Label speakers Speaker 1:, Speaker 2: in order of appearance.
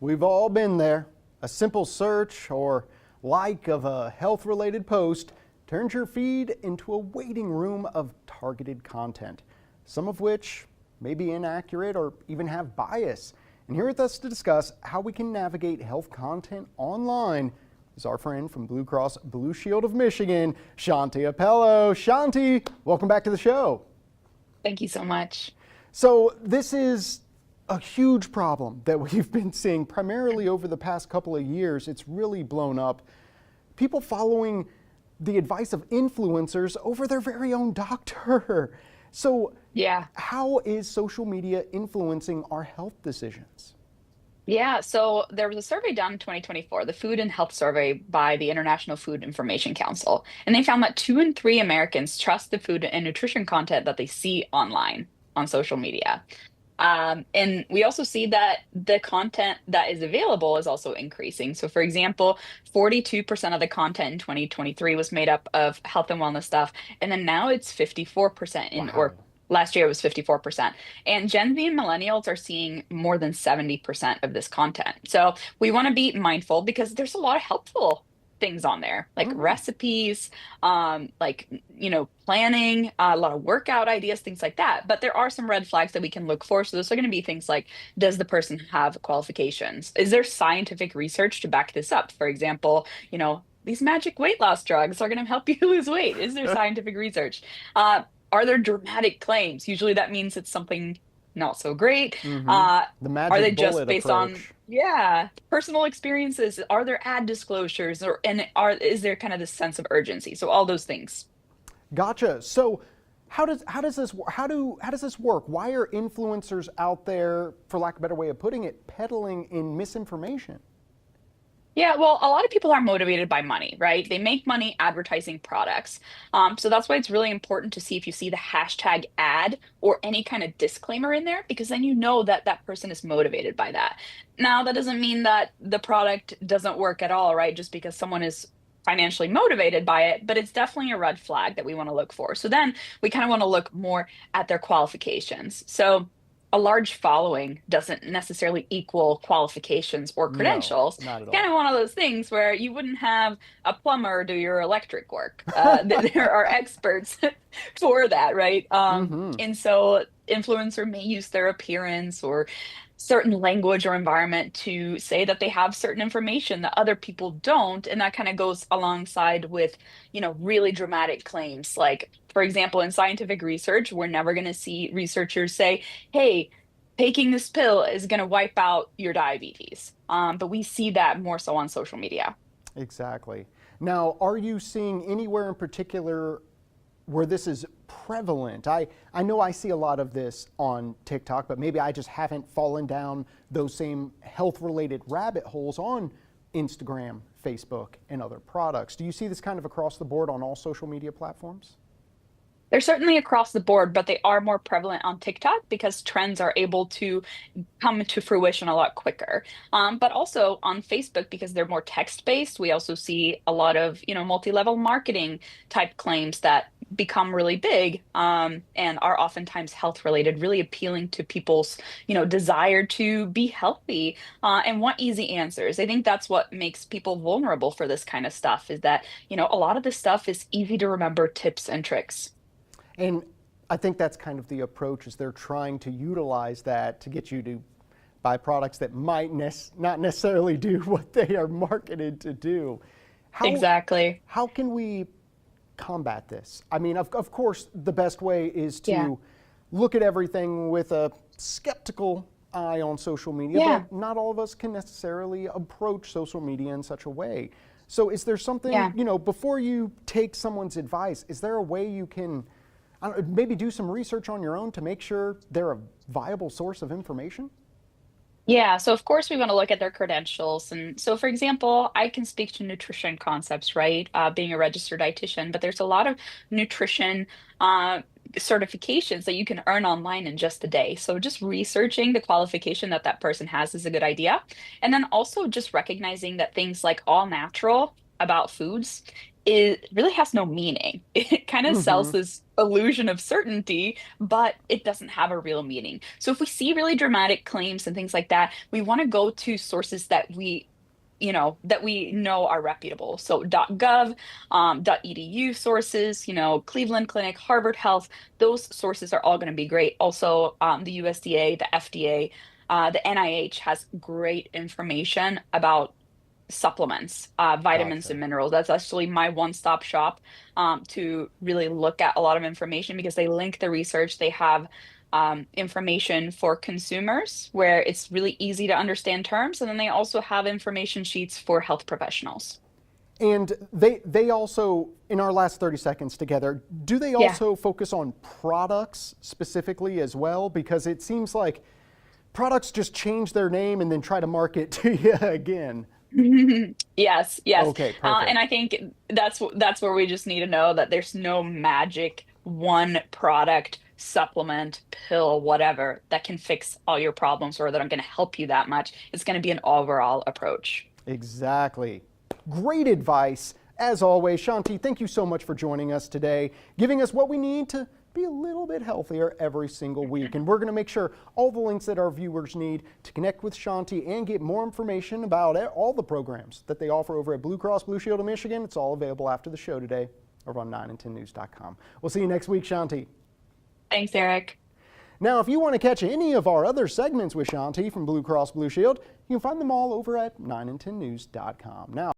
Speaker 1: We've all been there. A simple search or like of a health related post turns your feed into a waiting room of targeted content, some of which may be inaccurate or even have bias. And here with us to discuss how we can navigate health content online is our friend from Blue Cross Blue Shield of Michigan, Shanti Appello. Shanti, welcome back to the show.
Speaker 2: Thank you so much.
Speaker 1: So this is a huge problem that we've been seeing primarily over the past couple of years. It's really blown up. People following the advice of influencers over their very own doctor. So
Speaker 2: Yeah.
Speaker 1: how is social media influencing our health decisions?
Speaker 2: Yeah. So there was a survey done in 2024, the Food and Health Survey by the International Food Information Council. And they found that 2 in 3 Americans trust the food and nutrition content that they see online on social media. And we also see that the content that is available is also increasing. So, for example, 42% of the content in 2023 was made up of health and wellness stuff. And then now it's 54% or
Speaker 1: Wow.
Speaker 2: last year it was 54%. And Gen Z and millennials are seeing more than 70% of this content. So we want to be mindful because there's a lot of helpful things on there, like
Speaker 1: Mhm.
Speaker 2: recipes, planning, a lot of workout ideas, things like that. But there are some red flags that we can look for. So those are going to be things like, does the person have qualifications? Is there scientific research to back this up? For example, these magic weight loss drugs are going to help you lose weight. Is there scientific research? Uh, are there dramatic claims? Usually that means it's something not so great.
Speaker 1: Mhm.
Speaker 2: Uh,
Speaker 1: The
Speaker 2: are
Speaker 1: magic
Speaker 2: they just
Speaker 1: bullet
Speaker 2: based on,
Speaker 1: approach.
Speaker 2: yeah, personal experiences? Are there ad disclosures is there kind of this sense of urgency? So all those things.
Speaker 1: Gotcha. So how does this work? Why are influencers out there, for lack of a better way of putting it, peddling in misinformation?
Speaker 2: Yeah, well, a lot of people are motivated by money, right? They make money advertising products. So that's why it's really important to see if you see the hashtag ad or any kind of disclaimer in there, because then you know that that person is motivated by that. Now, that doesn't mean that the product doesn't work at all, right? Just because someone is financially motivated by it, but it's definitely a red flag that we want to look for. So then we kind of want to look more at their qualifications. So a large following doesn't necessarily equal qualifications or
Speaker 1: No,
Speaker 2: credentials.
Speaker 1: not at
Speaker 2: Kind
Speaker 1: all.
Speaker 2: of one of those things where you wouldn't have a plumber do your electric work. There are experts for that, right?
Speaker 1: Mm-hmm.
Speaker 2: And so influencer may use their appearance or certain language or environment to say that they have certain information that other people don't, and that kind of goes alongside with, really dramatic claims. Like, for example, in scientific research, we're never going to see researchers say, "Hey, taking this pill is going to wipe out your diabetes." But we see that more so on social media.
Speaker 1: Exactly. Now, are you seeing anywhere in particular where this is prevalent? I know I see a lot of this on TikTok, but maybe I just haven't fallen down those same health related rabbit holes on Instagram, Facebook, and other products. Do you see this kind of across the board on all social media platforms?
Speaker 2: They're certainly across the board, but they are more prevalent on TikTok because trends are able to come to fruition a lot quicker. But also on Facebook, because they're more text-based, we also see a lot of, multi-level marketing type claims that become really big, and are oftentimes health related, really appealing to people's, desire to be healthy, and want easy answers. I think that's what makes people vulnerable for this kind of stuff is that, a lot of this stuff is easy to remember tips and tricks.
Speaker 1: And I think that's kind of the approach is they're trying to utilize that to get you to buy products that might not necessarily do what they are marketed to do. How
Speaker 2: Exactly.
Speaker 1: how can we combat this? I mean, of course, the best way is
Speaker 2: Yeah.
Speaker 1: to look at everything with a skeptical eye on social media,
Speaker 2: Yeah.
Speaker 1: but not all of us can necessarily approach social media in such a way. So, is there something,
Speaker 2: Yeah.
Speaker 1: before you take someone's advice, is there a way you can I don't know, maybe do some research on your own to make sure they're a viable source of information?
Speaker 2: Yeah, so of course we want to look at their credentials. And so, for example, I can speak to nutrition concepts, right? Being a registered dietitian, but there's a lot of nutrition uh, certifications that you can earn online in just a day. So, just researching the qualification that that person has is a good idea. And then also just recognizing that things like all natural about foods it really has no meaning. It kind of sells
Speaker 1: Hmm.
Speaker 2: this illusion of certainty, but it doesn't have a real meaning. So if we see really dramatic claims and things like that, we want to go to sources that we know are reputable. So .gov, .edu sources, Cleveland Clinic, Harvard Health, those sources are all going to be great. Also, the USDA, the FDA, the NIH has great information about supplements, vitamins
Speaker 1: Gotcha.
Speaker 2: and minerals. That's actually my one-stop shop to really look at a lot of information because they link the research. They have information for consumers where it's really easy to understand terms, and then they also have information sheets for health professionals.
Speaker 1: And they also, in our last 30 seconds together, do they
Speaker 2: Yeah.
Speaker 1: also focus on products specifically as well? Because it seems like products just change their name and then try to market to you again.
Speaker 2: Yes, yes.
Speaker 1: Okay,
Speaker 2: And
Speaker 1: perfect.
Speaker 2: I think that's where we just need to know that there's no magic one product, supplement, pill, whatever that can fix all your problems or that are going to help you that much. It's going to be an overall approach.
Speaker 1: Exactly. Great advice. As always, Shanti, thank you so much for joining us today, giving us what we need to be a little bit healthier every single week. And we're going to make sure all the links that our viewers need to connect with Shanti and get more information about all the programs that they offer over at Blue Cross Blue Shield of Michigan. It's all available after the show today over on 9and10news.com. We'll see you next week, Shanti.
Speaker 2: Thanks, Eric.
Speaker 1: Now, if you want to catch any of our other segments with Shanti from Blue Cross Blue Shield, you can find them all over at 9and10news.com. Now,